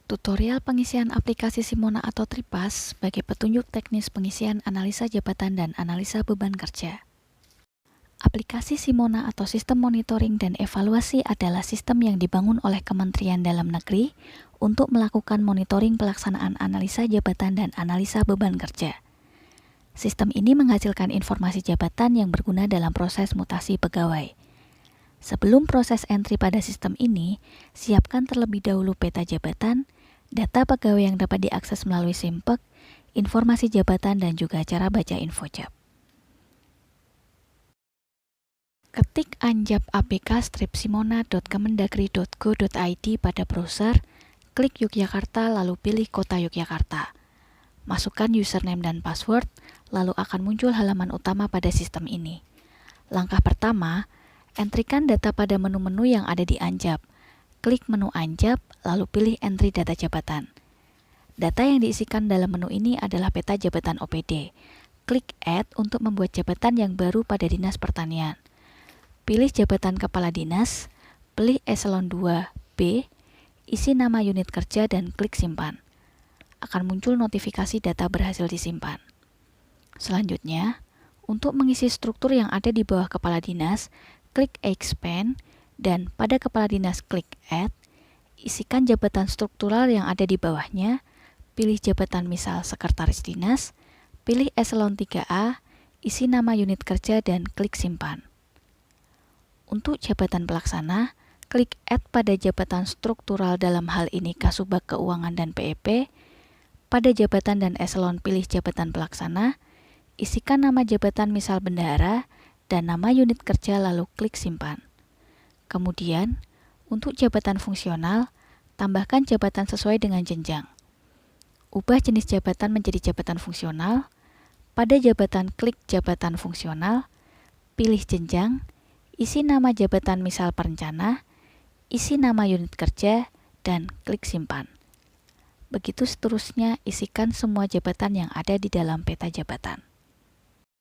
Tutorial pengisian aplikasi Simona atau Tripas sebagai petunjuk teknis pengisian analisa jabatan dan analisa beban kerja. Aplikasi Simona atau Sistem Monitoring dan Evaluasi adalah sistem yang dibangun oleh Kementerian Dalam Negeri untuk melakukan monitoring pelaksanaan analisa jabatan dan analisa beban kerja. Sistem ini menghasilkan informasi jabatan yang berguna dalam proses mutasi pegawai. Sebelum proses entry pada sistem ini, siapkan terlebih dahulu peta jabatan, data pegawai yang dapat diakses melalui SIMPEK, informasi jabatan, dan juga cara baca infojab. Ketik anjab apk-simona.kemendagri.go.id pada browser, klik Yogyakarta lalu pilih kota Yogyakarta. Masukkan username dan password, lalu akan muncul halaman utama pada sistem ini. Langkah pertama, entrikan data pada menu-menu yang ada di Anjab. Klik menu Anjab, lalu pilih entry data jabatan. Data yang diisikan dalam menu ini adalah peta jabatan OPD. Klik Add untuk membuat jabatan yang baru pada Dinas Pertanian. Pilih jabatan Kepala Dinas, pilih Eselon 2B, isi nama unit kerja dan klik Simpan. Akan muncul notifikasi data berhasil disimpan. Selanjutnya, untuk mengisi struktur yang ada di bawah Kepala Dinas, klik Expand, dan pada Kepala Dinas klik Add, isikan jabatan struktural yang ada di bawahnya, pilih jabatan misal Sekretaris Dinas, pilih Eselon 3A, isi nama unit kerja dan klik Simpan. Untuk jabatan pelaksana, klik Add pada jabatan struktural dalam hal ini Kasubag Keuangan dan PEP, pada jabatan dan eselon pilih jabatan pelaksana, isikan nama jabatan misal bendahara, dan nama unit kerja lalu klik Simpan. Kemudian, untuk jabatan fungsional, tambahkan jabatan sesuai dengan jenjang. Ubah jenis jabatan menjadi jabatan fungsional. Pada jabatan klik jabatan fungsional, pilih jenjang, isi nama jabatan misal perencana, isi nama unit kerja, dan klik Simpan. Begitu seterusnya, isikan semua jabatan yang ada di dalam peta jabatan.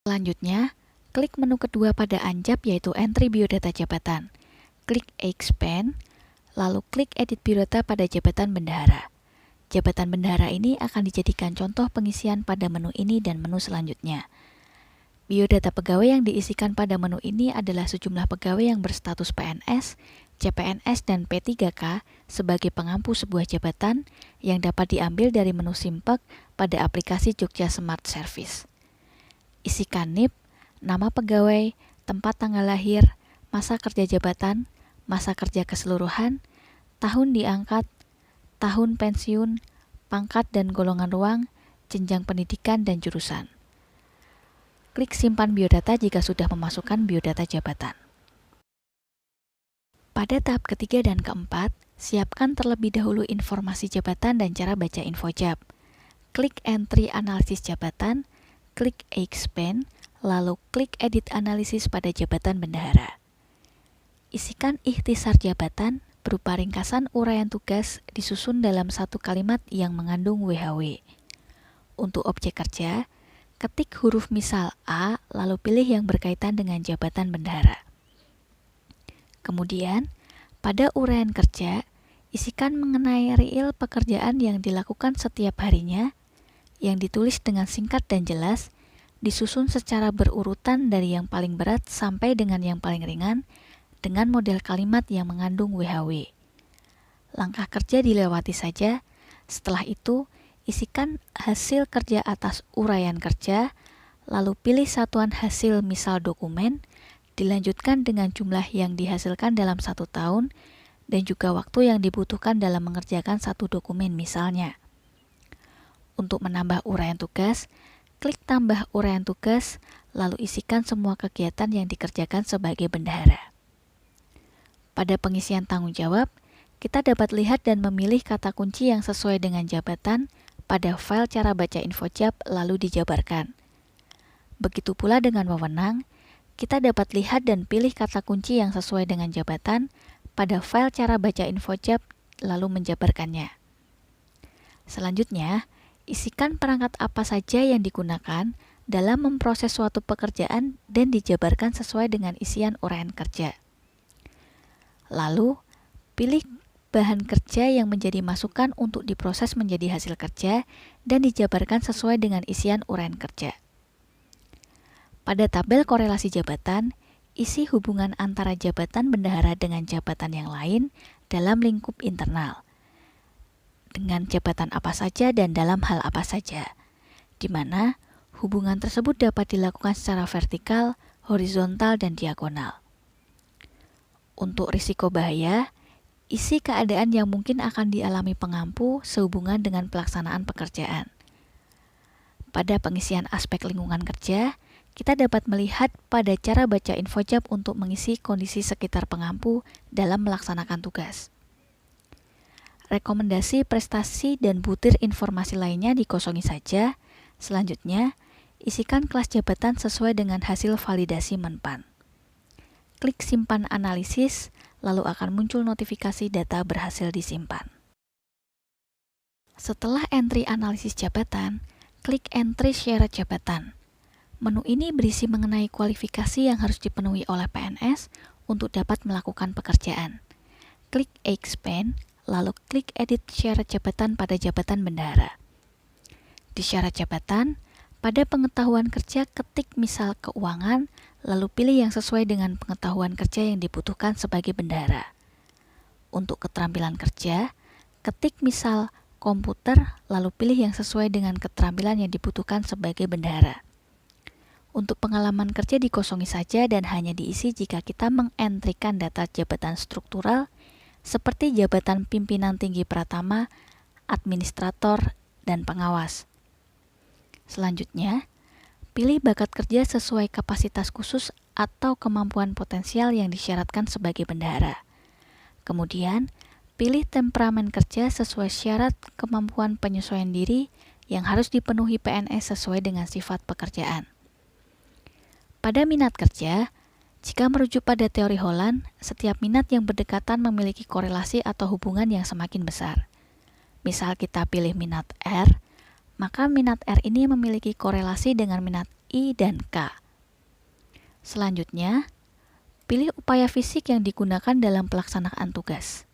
Selanjutnya, klik menu kedua pada Anjab yaitu Entry Biodata Jabatan. Klik Expand, lalu klik Edit Biodata pada jabatan bendahara. Jabatan bendahara ini akan dijadikan contoh pengisian pada menu ini dan menu selanjutnya. Biodata pegawai yang diisikan pada menu ini adalah sejumlah pegawai yang berstatus PNS, CPNS, dan P3K sebagai pengampu sebuah jabatan yang dapat diambil dari menu SIMPEK pada aplikasi Jogja Smart Service. Isikan NIP, nama pegawai, tempat tanggal lahir, masa kerja jabatan, masa kerja keseluruhan, tahun diangkat, tahun pensiun, pangkat dan golongan ruang, jenjang pendidikan, dan jurusan. Klik Simpan Biodata jika sudah memasukkan biodata jabatan. Pada tahap ketiga dan keempat, siapkan terlebih dahulu informasi jabatan dan cara baca infojab. Klik Entry Analisis Jabatan, klik Expand, lalu klik Edit Analisis pada jabatan bendahara. Isikan ikhtisar jabatan berupa ringkasan uraian tugas disusun dalam satu kalimat yang mengandung WHW. Untuk objek kerja, ketik huruf misal A lalu pilih yang berkaitan dengan jabatan bendahara. Kemudian, pada uraian kerja, isikan mengenai real pekerjaan yang dilakukan setiap harinya, yang ditulis dengan singkat dan jelas, disusun secara berurutan dari yang paling berat sampai dengan yang paling ringan, dengan model kalimat yang mengandung WHW. Langkah kerja dilewati saja, setelah itu isikan hasil kerja atas uraian kerja, lalu pilih satuan hasil misal dokumen, dilanjutkan dengan jumlah yang dihasilkan dalam 1 tahun, dan juga waktu yang dibutuhkan dalam mengerjakan satu dokumen misalnya. Untuk menambah uraian tugas, klik tambah uraian tugas, lalu isikan semua kegiatan yang dikerjakan sebagai bendahara. Pada pengisian tanggung jawab, kita dapat lihat dan memilih kata kunci yang sesuai dengan jabatan pada file cara baca infojab lalu dijabarkan. Begitu pula dengan wewenang, kita dapat lihat dan pilih kata kunci yang sesuai dengan jabatan pada file cara baca infojab lalu menjabarkannya. Selanjutnya, isikan perangkat apa saja yang digunakan dalam memproses suatu pekerjaan dan dijabarkan sesuai dengan isian uraian kerja. Lalu, pilih bahan kerja yang menjadi masukan untuk diproses menjadi hasil kerja dan dijabarkan sesuai dengan isian uraian kerja. Pada tabel korelasi jabatan, isi hubungan antara jabatan bendahara dengan jabatan yang lain dalam lingkup internal, dengan jabatan apa saja dan dalam hal apa saja, di mana hubungan tersebut dapat dilakukan secara vertikal, horizontal, dan diagonal. Untuk risiko bahaya, isi keadaan yang mungkin akan dialami pengampu sehubungan dengan pelaksanaan pekerjaan. Pada pengisian aspek lingkungan kerja, kita dapat melihat pada cara baca infojab untuk mengisi kondisi sekitar pengampu dalam melaksanakan tugas. Rekomendasi prestasi dan butir informasi lainnya dikosongi saja. Selanjutnya, isikan kelas jabatan sesuai dengan hasil validasi Menpan. Klik simpan analisis, lalu akan muncul notifikasi data berhasil disimpan. Setelah entry analisis jabatan, klik entry syarat jabatan. Menu ini berisi mengenai kualifikasi yang harus dipenuhi oleh PNS untuk dapat melakukan pekerjaan. Klik expand, lalu klik edit syarat jabatan pada jabatan bendahara. Di syarat jabatan, pada pengetahuan kerja ketik misal keuangan, lalu pilih yang sesuai dengan pengetahuan kerja yang dibutuhkan sebagai bendahara. Untuk keterampilan kerja, ketik misal komputer, lalu pilih yang sesuai dengan keterampilan yang dibutuhkan sebagai bendahara. Untuk pengalaman kerja dikosongi saja dan hanya diisi jika kita mengentrikan data jabatan struktural seperti jabatan pimpinan tinggi pratama, administrator, dan pengawas. Selanjutnya, pilih bakat kerja sesuai kapasitas khusus atau kemampuan potensial yang disyaratkan sebagai bendahara. Kemudian, pilih temperamen kerja sesuai syarat kemampuan penyesuaian diri yang harus dipenuhi PNS sesuai dengan sifat pekerjaan. Pada minat kerja, jika merujuk pada teori Holland, setiap minat yang berdekatan memiliki korelasi atau hubungan yang semakin besar. Misal kita pilih minat R, maka minat R ini memiliki korelasi dengan minat I dan K. Selanjutnya, pilih upaya fisik yang digunakan dalam pelaksanaan tugas.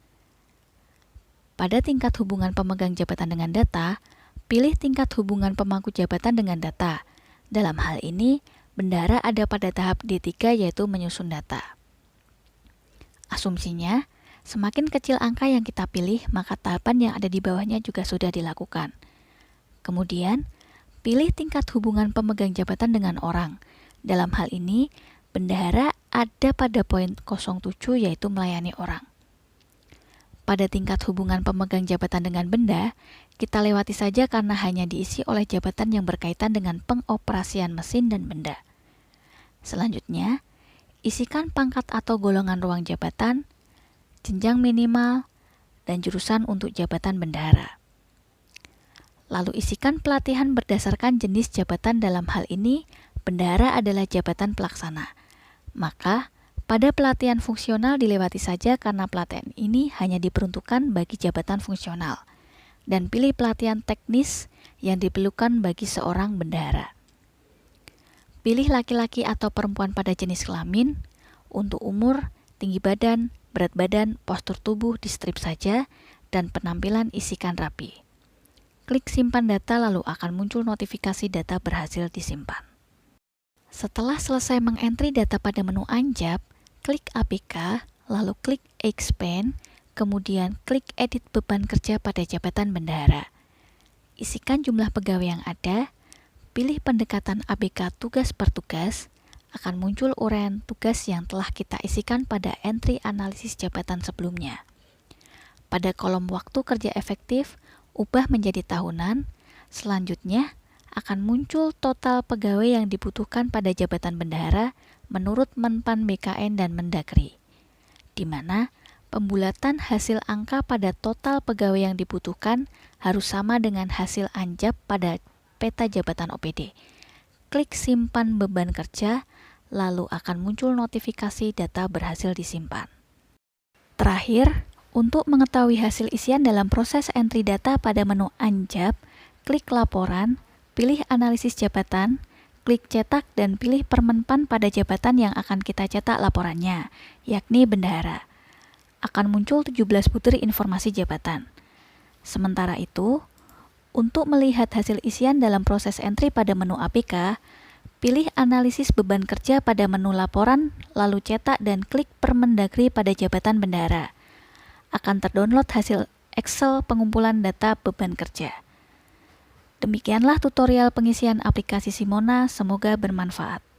Pada tingkat hubungan pemegang jabatan dengan data, pilih tingkat hubungan pemangku jabatan dengan data. Dalam hal ini, bendahara ada pada tahap D3 yaitu menyusun data. Asumsinya, semakin kecil angka yang kita pilih, maka tahapan yang ada di bawahnya juga sudah dilakukan. Kemudian, pilih tingkat hubungan pemegang jabatan dengan orang. Dalam hal ini, bendahara ada pada poin 07 yaitu melayani orang. Pada tingkat hubungan pemegang jabatan dengan benda, kita lewati saja karena hanya diisi oleh jabatan yang berkaitan dengan pengoperasian mesin dan benda. Selanjutnya, isikan pangkat atau golongan ruang jabatan, jenjang minimal, dan jurusan untuk jabatan bendahara. Lalu isikan pelatihan berdasarkan jenis jabatan. Dalam hal ini, bendahara adalah jabatan pelaksana. Maka, pada pelatihan fungsional dilewati saja karena pelatihan ini hanya diperuntukkan bagi jabatan fungsional. Dan pilih pelatihan teknis yang diperlukan bagi seorang bendahara. Pilih laki-laki atau perempuan pada jenis kelamin. Untuk umur, tinggi badan, berat badan, postur tubuh di strip saja, dan penampilan isikan rapi. Klik simpan data lalu akan muncul notifikasi data berhasil disimpan. Setelah selesai mengentri data pada menu Anjab, klik APK, lalu klik Expand, kemudian klik edit beban kerja pada jabatan bendahara. Isikan jumlah pegawai yang ada, pilih pendekatan ABK tugas per tugas, akan muncul uraian tugas yang telah kita isikan pada entry analisis jabatan sebelumnya. Pada kolom waktu kerja efektif, ubah menjadi tahunan. Selanjutnya, akan muncul total pegawai yang dibutuhkan pada jabatan bendahara menurut Menpan BKN dan Mendagri, di mana pembulatan hasil angka pada total pegawai yang dibutuhkan harus sama dengan hasil Anjab pada peta jabatan OPD. Klik simpan beban kerja, lalu akan muncul notifikasi data berhasil disimpan. Terakhir, untuk mengetahui hasil isian dalam proses entry data pada menu Anjab, klik laporan, pilih analisis jabatan, klik cetak dan pilih permenpan pada jabatan yang akan kita cetak laporannya, yakni bendahara. akan muncul 17 butir informasi jabatan. Sementara itu, untuk melihat hasil isian dalam proses entry pada menu APK, pilih analisis beban kerja pada menu laporan, lalu cetak dan klik Permendagri pada jabatan bendahara. Akan terdownload hasil Excel pengumpulan data beban kerja. Demikianlah tutorial pengisian aplikasi Simona, semoga bermanfaat.